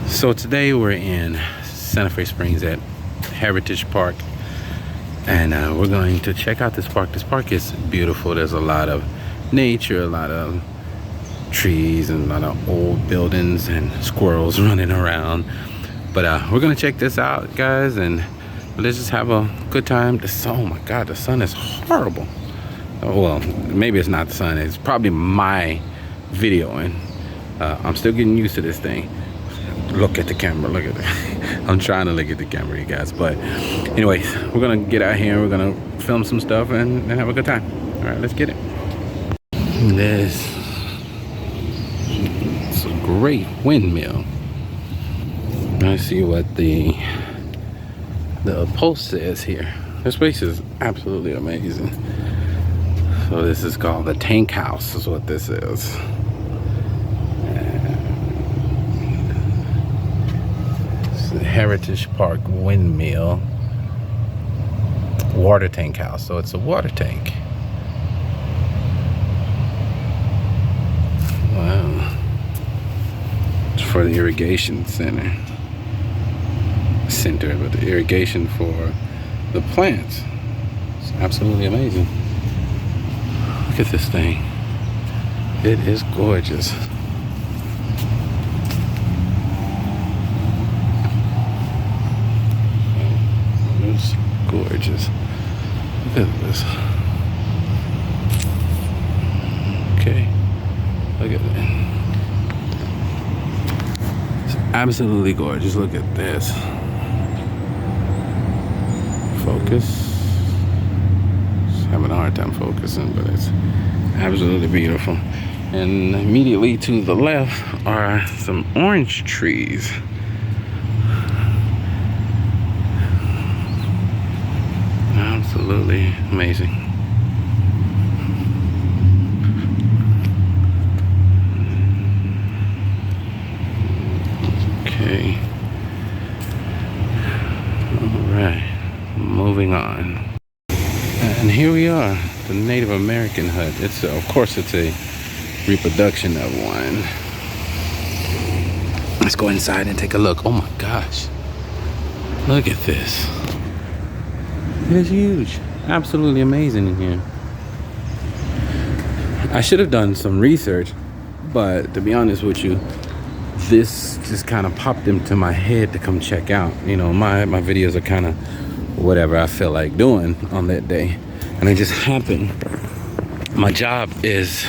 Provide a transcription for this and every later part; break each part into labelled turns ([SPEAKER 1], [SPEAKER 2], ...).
[SPEAKER 1] So today we're in Santa Fe Springs at Heritage Park, and we're going to check out this park. This park is beautiful. There's a lot of nature, a lot of trees, and a lot of old buildings and squirrels running around. But we're gonna check this out, guys, and let's just have a good time. Oh my God, the sun is horrible. Oh, well, maybe it's not the sun. It's probably my videoing. I'm still getting used to this thing. Look at the camera, look at it. I'm trying to look at the camera, you guys. But anyways, we're gonna get out here, we're gonna film some stuff and have a good time. All right, let's get it. This is a great windmill. I see what the post says here. This place is absolutely amazing. So this is called the Tank House, is what this is. Heritage Park Windmill water tank house. So it's a water tank. Wow. It's for the irrigation center, but the irrigation for the plants. It's absolutely amazing. Look at this thing. It is gorgeous. Gorgeous. Look at this. Okay. Look at that. It's absolutely gorgeous. Look at this. Focus. Just having a hard time focusing, but it's absolutely beautiful. And immediately to the left are some orange trees. Absolutely amazing. Okay. All right. Moving on. And here we are, the Native American hut. It's of course it's a reproduction of one. Let's go inside and take a look. Oh my gosh. Look at this. It is huge. Absolutely amazing in here. I should have done some research, but to be honest with you, this just kind of popped into my head to come check out. You know, my videos are kind of whatever I feel like doing on that day. And it just happened. My job is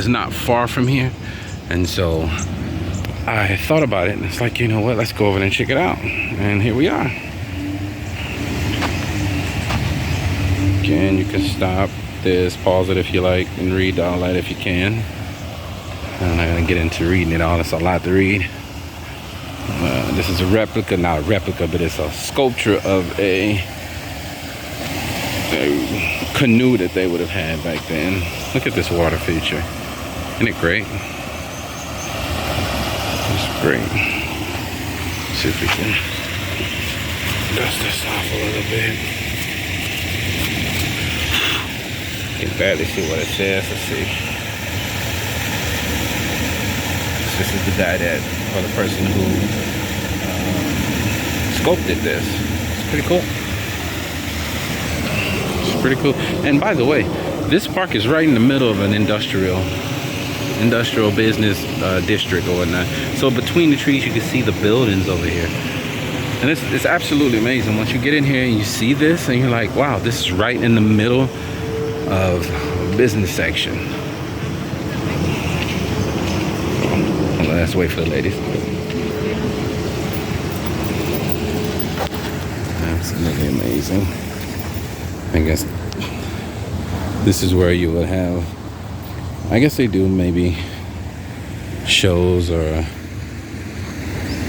[SPEAKER 1] not far from here. And so I thought about it, and it's like, you know what, let's go over there and check it out. And here we are. And you can stop this, pause it if you like, and read all that if you can. I'm not gonna get into reading it all, it's a lot to read. This is a replica, not a replica, but it's a sculpture of a canoe that they would have had back then. Look at this water feature. Isn't it great? It's great. Let's see if we can dust this off a little bit. You can barely see what it says. Let's see. This is the guy that, or the person who sculpted this. It's pretty cool. It's pretty cool. And by the way, this park is right in the middle of an industrial business district or whatnot. So between the trees, you can see the buildings over here. And it's absolutely amazing. Once you get in here and you see this, and you're like, wow, this is right in the middle of business section. Well, let's wait for the ladies. Absolutely amazing. I guess this is where you would have, I guess they do maybe shows or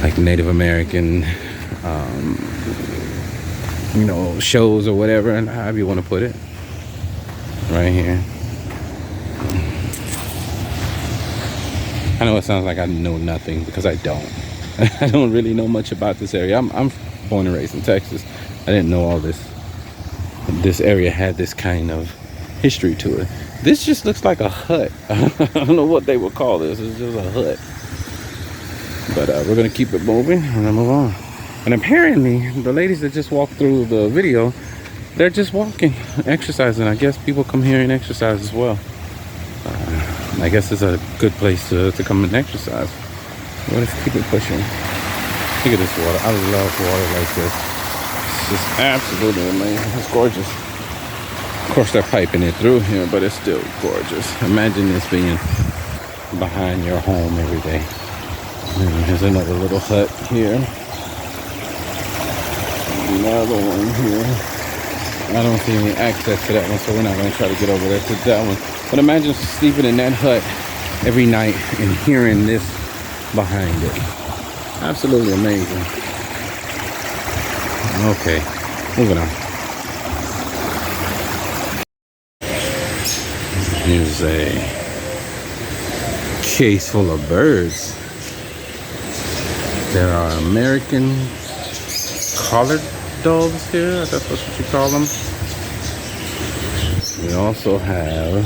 [SPEAKER 1] like Native American you know, shows or whatever, and however you want to put it. Right here. I know it sounds like I know nothing, because I don't. I don't really know much about this area. I'm born and raised in Texas. I didn't know all this. This area had this kind of history to it. This just looks like a hut. I don't know what they would call this. It's just a hut. But we're gonna keep it moving and then move on. And apparently the ladies that just walked through the video, they're just walking, exercising. I guess people come here and exercise as well. I guess it's a good place to come and exercise. Well, let's keep it pushing. Look at this water. I love water like this. It's just absolutely amazing. It's gorgeous. Of course, they're piping it through here, but it's still gorgeous. Imagine this being behind your home every day. And here's another little hut here. Another one here. I don't see any access to that one, so we're not going to try to get over there to that one. But imagine sleeping in that hut every night and hearing this behind it. Absolutely amazing. Okay, moving on. Here's a case full of birds. There are American collared doves here. That's what you call them. We also have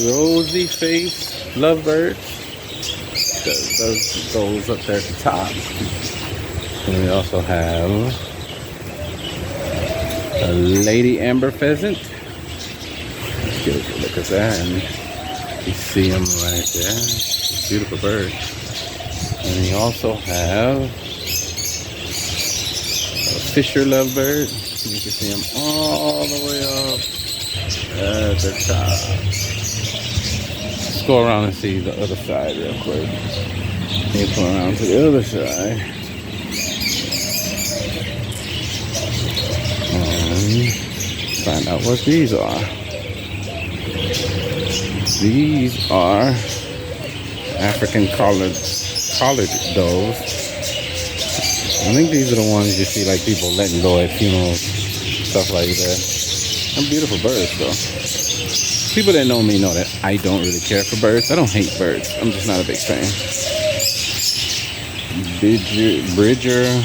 [SPEAKER 1] rosy face lovebirds. Those up there at the top. And we also have a lady amber pheasant. Let's get a good look at that. And you see them right there. It's a beautiful bird. And we also have a fisher lovebird. You can see them all the way up at the top. Let's go around and see the other side real quick. Let's go around to the other side. And find out what these are. These are African collared doves. I think these are the ones you see like people letting go at funerals, stuff like that. They're beautiful birds though. People that know me know that I don't really care for birds. I don't hate birds. I'm just not a big fan. Bridger,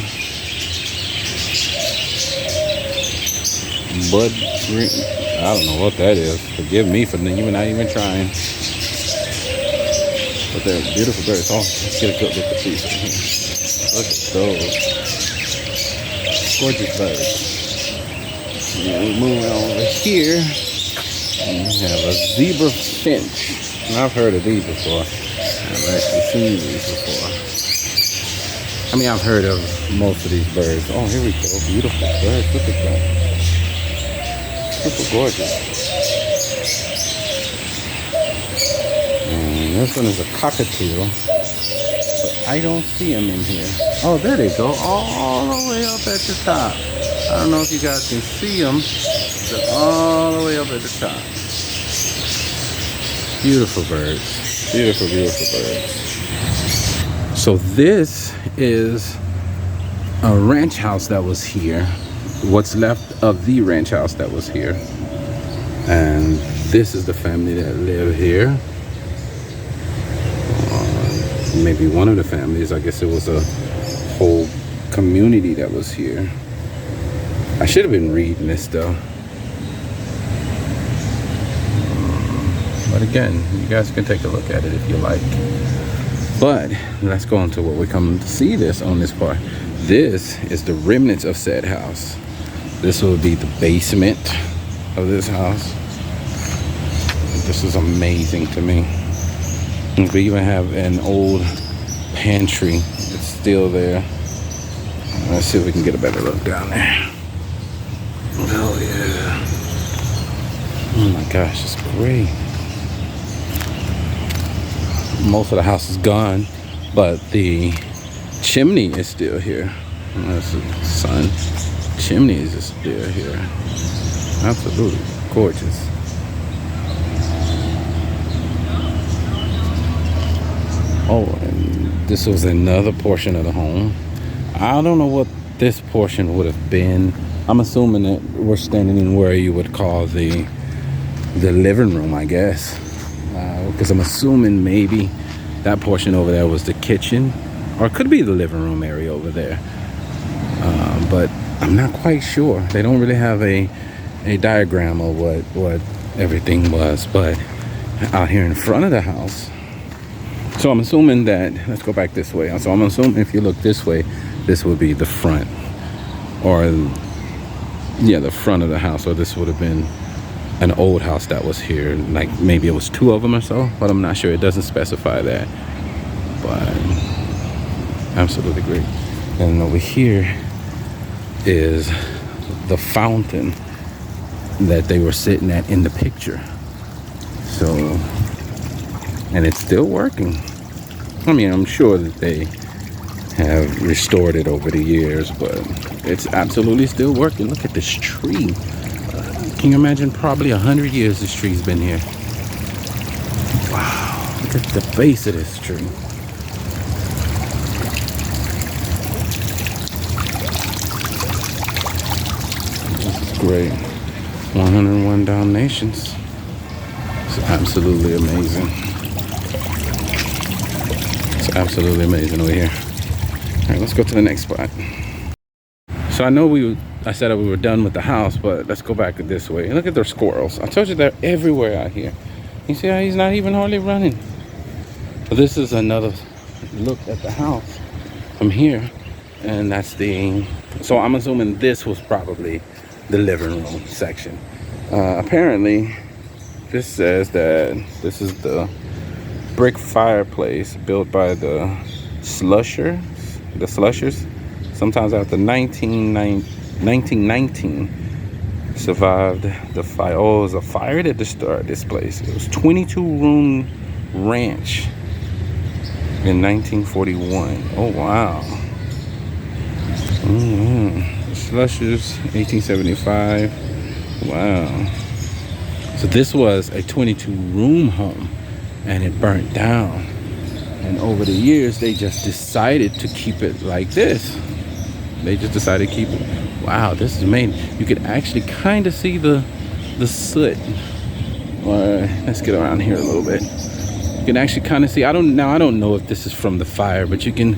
[SPEAKER 1] Bud, I don't know what that is. Forgive me for not even trying. But they're beautiful birds. Oh, let's get a good look at these. Look at those. Gorgeous birds. Yeah, we're moving on over here. And we have a zebra finch. And I've heard of these before. I've actually seen these before. I mean, I've heard of most of these birds. Oh, here we go. Beautiful birds. Look at that. Super gorgeous. And this one is a cockatiel. But I don't see them in here. Oh, there they go. All the way up at the top. I don't know if you guys can see them. They're all the way up at the top. Beautiful birds. Beautiful, beautiful birds. So this is a ranch house that was here. What's left of the ranch house that was here. And this is the family that live here. Maybe one of the families. I guess it was a whole community that was here. I should have been reading this though. But again, you guys can take a look at it if you like. But let's go on to what we come to see this on this part. This is the remnants of said house. This will be the basement of this house. This is amazing to me. We even have an old pantry. It's still there. Let's see if we can get a better look down there. Oh yeah. Oh my gosh, it's great. Most of the house is gone, but the chimney is still here. That's the sun. Chimney is still here. Absolutely gorgeous. Oh, and this was another portion of the home. I don't know what this portion would have been. I'm assuming that we're standing in where you would call the living room, I guess. Because I'm assuming maybe that portion over there was the kitchen, or it could be the living room area over there. But I'm not quite sure. They don't really have a diagram of what everything was. But out here in front of the house, So I'm assuming that, let's go back this way. So I'm assuming if you look this way, this would be the front, or yeah, the front of the house, or this would have been an old house that was here, like maybe it was two of them or so, but I'm not sure. It doesn't specify that, but absolutely great. And over here is the fountain that they were sitting at in the picture. So, and it's still working. I mean, I'm sure that they have restored it over the years, but it's absolutely still working. Look at this tree. Can you imagine? Probably 100 years this tree's been here. Wow, look at the base of this tree. This is great. 101 Dalmatians. It's absolutely amazing. It's absolutely amazing over here. All right, let's go to the next spot. So I know I said that we were done with the house, but let's go back this way. And look at their squirrels. I told you they're everywhere out here. You see how he's not even hardly running? But this is another look at the house from here. And that's so I'm assuming this was probably the living room section. Apparently, this says that this is the brick fireplace built by the Slushers. Sometimes after 1919, survived the fire. Oh, it was a fire that destroyed this place. It was 22-room ranch in 1941. Oh, wow. Slushers, 1875. Wow. So this was a 22-room home, and it burnt down. And over the years, they just decided to keep it like this. They just decided to keep it. Wow, this is amazing. You could actually kind of see the soot. Let's get around here a little bit. You can actually kind of see. I don't know if this is from the fire, but you can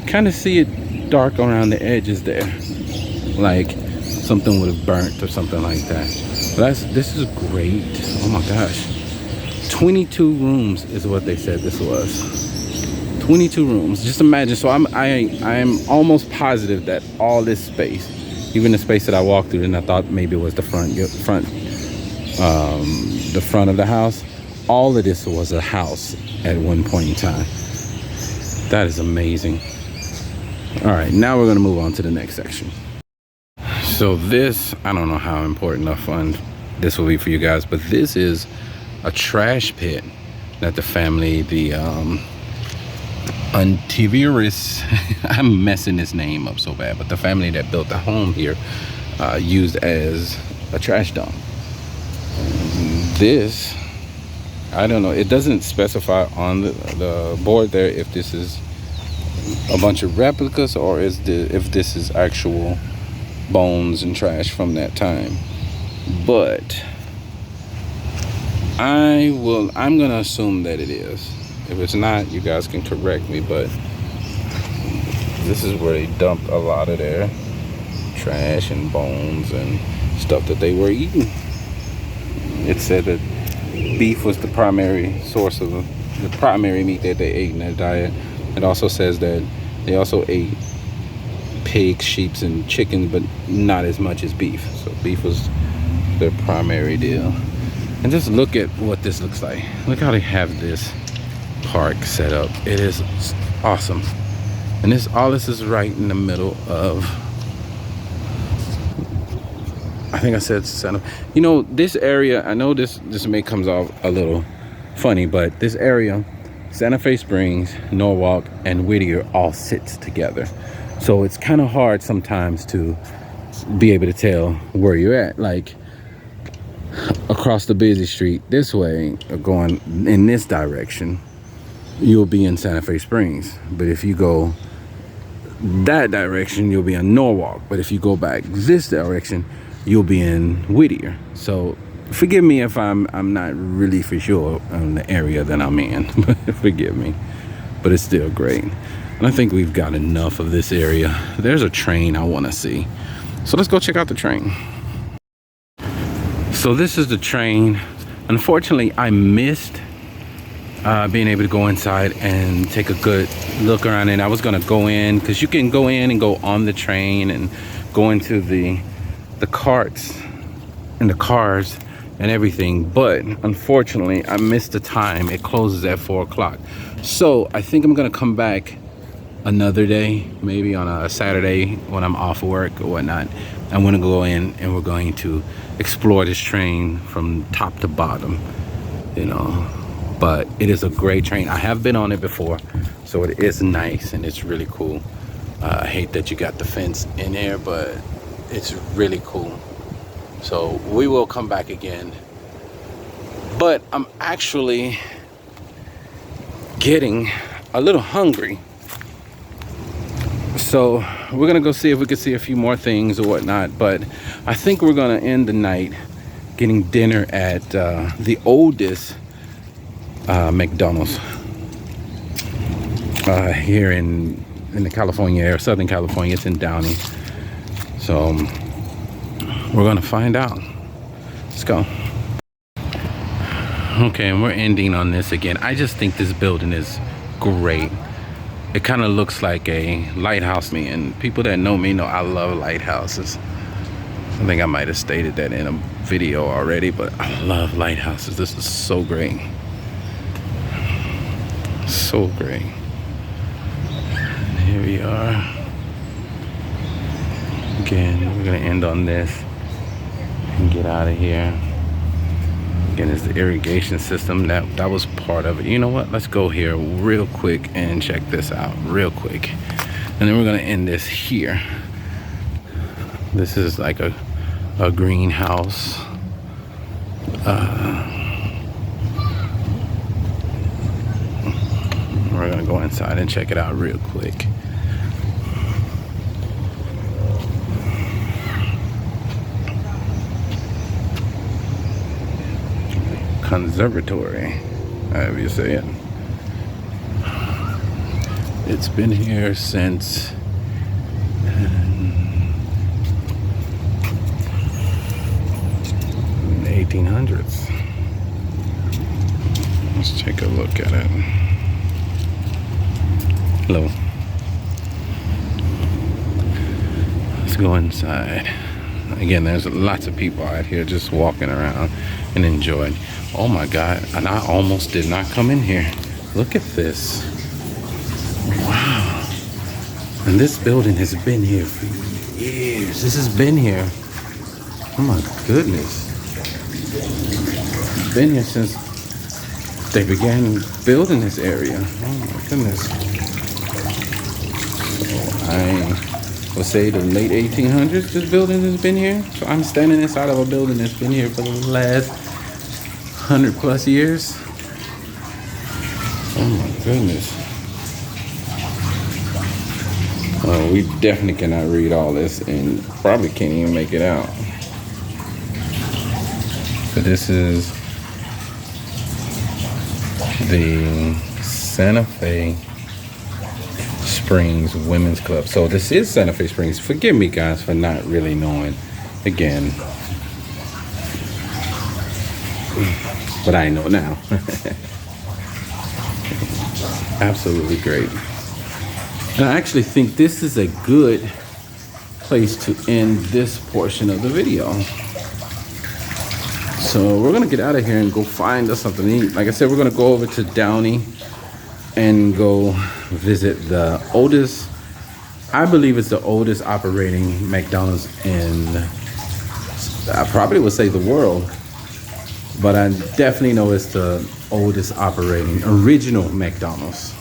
[SPEAKER 1] kind of see it dark around the edges there, like something would have burnt or something like that. But this is great. Oh my gosh, 22 rooms is what they said this was. 22 rooms. Just imagine. So I am almost positive that all this space, even the space that I walked through, and I thought maybe it was the front of the house. All of this was a house at one point in time. That is amazing. All right, now we're gonna move on to the next section. So this, I don't know how important or fun this will be for you guys, but this is a trash pit that the family, the Antivirus, I'm messing this name up so bad, but the family that built the home here used as a trash dump. This, I don't know, it doesn't specify on the board there if this is a bunch of replicas or if this is actual bones and trash from that time. But I'm gonna assume that it is. If it's not, you guys can correct me, but this is where they dumped a lot of their trash and bones and stuff that they were eating. It said that beef was the primary source of the primary meat that they ate in their diet. It also says that they also ate pigs, sheep, and chickens, but not as much as beef. So beef was their primary deal. And just look at what this looks like. Look how they have this park set up. It is awesome. And all this is right in the middle of, I think I said Santa. You know, this area, I know this may comes off a little funny, but this area, Santa Fe Springs, Norwalk, and Whittier all sits together. So it's kind of hard sometimes to be able to tell where you're at. Like across the busy street this way, or going in this direction, you'll be in Santa Fe Springs. But if you go that direction, you'll be in Norwalk. But if you go back this direction, you'll be in Whittier. So forgive me if I'm not really for sure on the area that I'm in. Forgive me, but it's still great. And I think we've got enough of this area. There's a train I want to see, so let's go check out the train. So this is the train. Unfortunately, I missed being able to go inside and take a good look around it. I was gonna go in, because you can go in and go on the train and go into the carts and the cars and everything, but unfortunately I missed the time. It closes at 4 o'clock. So I think I'm gonna come back another day, maybe on a Saturday when I'm off work or whatnot. I'm gonna go in and we're going to explore this train from top to bottom, you know. But it is a great train. I have been on it before, so it is nice and it's really cool. I hate that you got the fence in there, but it's really cool. So we will come back again. But I'm actually getting a little hungry. So we're gonna go see if we can see a few more things or whatnot. But I think we're gonna end the night getting dinner at the oldest McDonald's here in the California area, Southern California. It's in Downey. So we're gonna find out. Let's go. Okay, and we're ending on this again. I just think this building is great. It kind of looks like a lighthouse to me, and people that know me know I love lighthouses. I think I might have stated that in a video already, but I love lighthouses. This is so great. So great. And here we are. Again, we're gonna end on this and get out of here. Again, it's the irrigation system that was part of it. You know what? Let's go here real quick and check this out real quick, and then we're gonna end this here. This is like a greenhouse. We're gonna go inside and check it out real quick. Conservatory, however you say it. It's been here since the 1800s. Let's take a look at it. Hello. Let's go inside. Again, there's lots of people out here just walking around and enjoying. Oh my God, and I almost did not come in here. Look at this. Wow. And this building has been here for years. This has been here. Oh my goodness. It's been here since they began building this area. Oh my goodness. So I would say the late 1800s this building has been here. So I'm standing inside of a building that's been here for the last 100+ years. Oh my goodness. We definitely cannot read all this and probably can't even make it out. So this is the Santa Fe Springs Women's Club. So this is Santa Fe Springs. Forgive me guys for not really knowing again, but I know now. Absolutely great. And I actually think this is a good place to end this portion of the video. So we're gonna get out of here and go find us something to eat. Like I said, we're gonna go over to Downey and go visit the oldest, I believe it's the oldest operating McDonald's in, I probably would say the world, but I definitely know it's the oldest operating original McDonald's.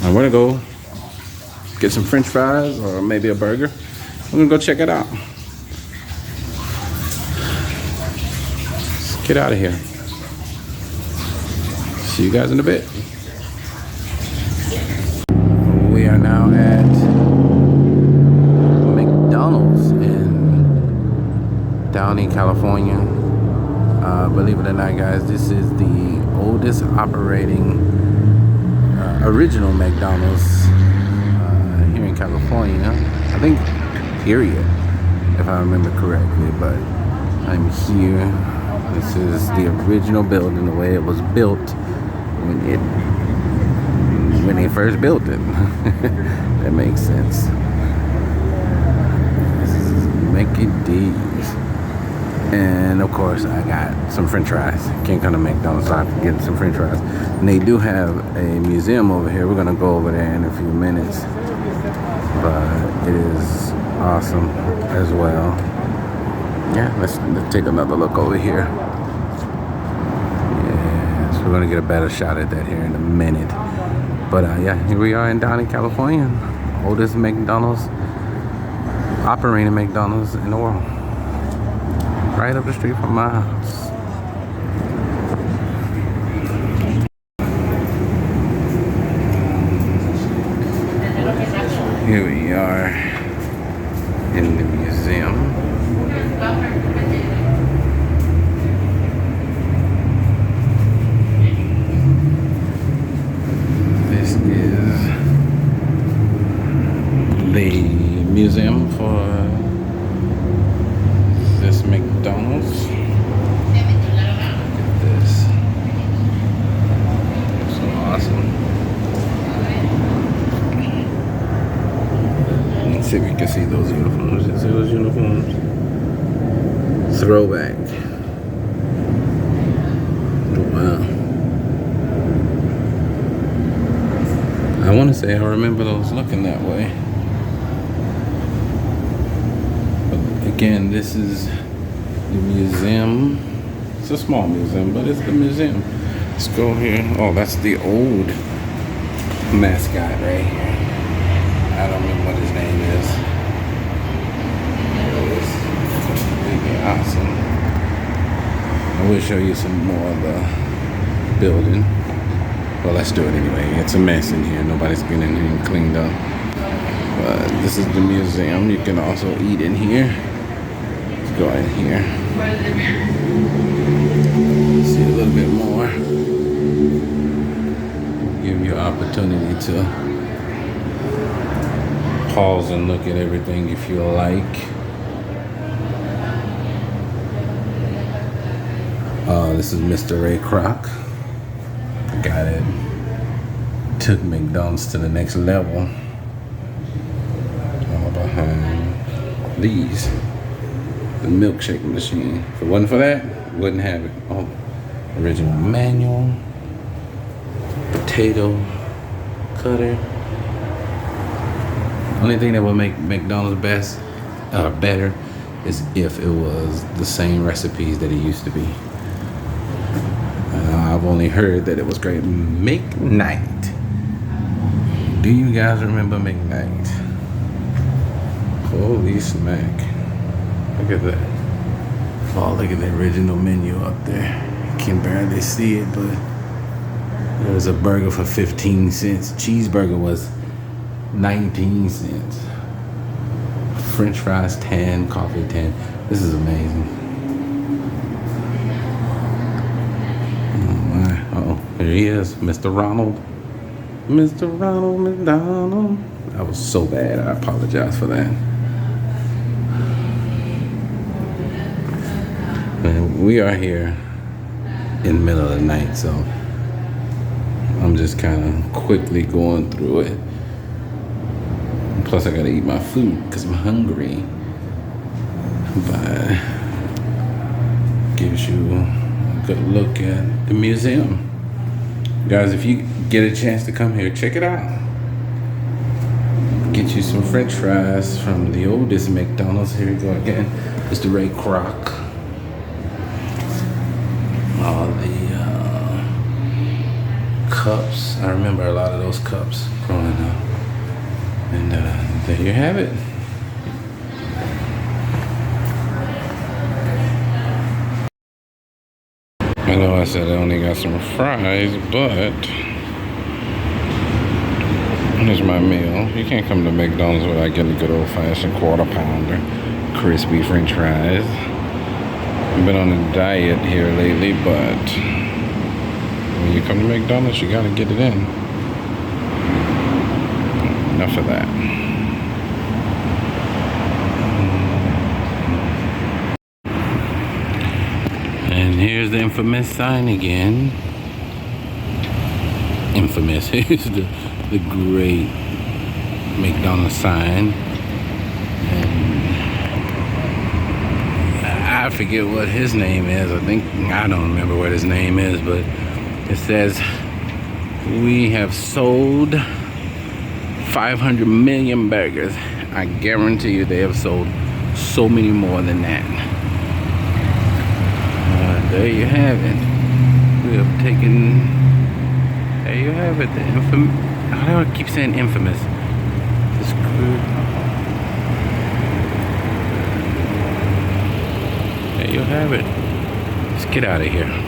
[SPEAKER 1] And we're gonna go get some French fries or maybe a burger. We're gonna go check it out. Let's get out of here. See you guys in a bit. We are now at McDonald's in Downey, California. Believe it or not, guys, this is the oldest operating original McDonald's here in California. I think, period, if I remember correctly. But I'm here This is the original building, the way it was built when they first built it. That makes sense. This is Mickey D's. And of course, I got some french fries. Can't come to McDonald's without getting some french fries. And they do have a museum over here. We're gonna go over there in a few minutes. But it is awesome as well. Yeah, let's take another look over here. Yes, we're gonna get a better shot at that here in a minute. But yeah, here we are in Downey, California. Oldest McDonald's, operating McDonald's in the world. Right up the street from my house. Here we are in the museum. This is the museum for this McDonald's. Look at this. So awesome. Let's see if we can see those uniforms. See those uniforms? Throwback. Wow. I want to say I remember those looking that way. But again, this is the museum. It's a small museum, but it's the museum. Let's go here. Oh, that's the old mascot right here. I don't remember what his name is. It was completely awesome. I will show you some more of the building. Well, let's do it anyway. It's a mess in here. Nobody's getting in here and cleaned up. But this is the museum. You can also eat in here. Let's go in here. See a little bit more. Give you an opportunity to pause and look at everything if you like. This is Mr. Ray Kroc, the guy that took McDonald's to the next level. All behind these, the milkshake machine. If it wasn't for that, wouldn't have it. Oh, original manual, potato cutter. Only thing that would make McDonald's better is if it was the same recipes that it used to be. I've only heard that it was great. McKnight. Do you guys remember McKnight? Holy smack. Look at that. Oh, look at the original menu up there. You can barely see it, but there was a burger for 15 cents. Cheeseburger was 19 cents. French fries 10, coffee 10. This is amazing. Oh my. Uh-oh. Here he is, Mr. Ronald. Mr. Ronald McDonald. That was so bad. I apologize for that. And we are here in the middle of the night, so I'm just kind of quickly going through it. Plus, I gotta eat my food because I'm hungry. But gives you a good look at the museum. Guys, if you get a chance to come here, check it out. Get you some French fries from the oldest McDonald's. Here we go again. Mr. Ray Kroc. All the cups. I remember a lot of those cups growing up. And there you have it. I know I said I only got some fries, but here's my meal. You can't come to McDonald's without getting a good old-fashioned quarter pounder, crispy French fries. I've been on a diet here lately, but when you come to McDonald's, you gotta get it in. Enough of that. And here the infamous sign again. Infamous. Here's the great McDonald's sign. And I forget what his name is. I don't remember what his name is, but it says, "We have sold 500 million burgers." I guarantee you they have sold so many more than that. There you have it. We have taken. There you have it. The infamous. I don't keep saying infamous. This crew. There you have it. Let's get out of here.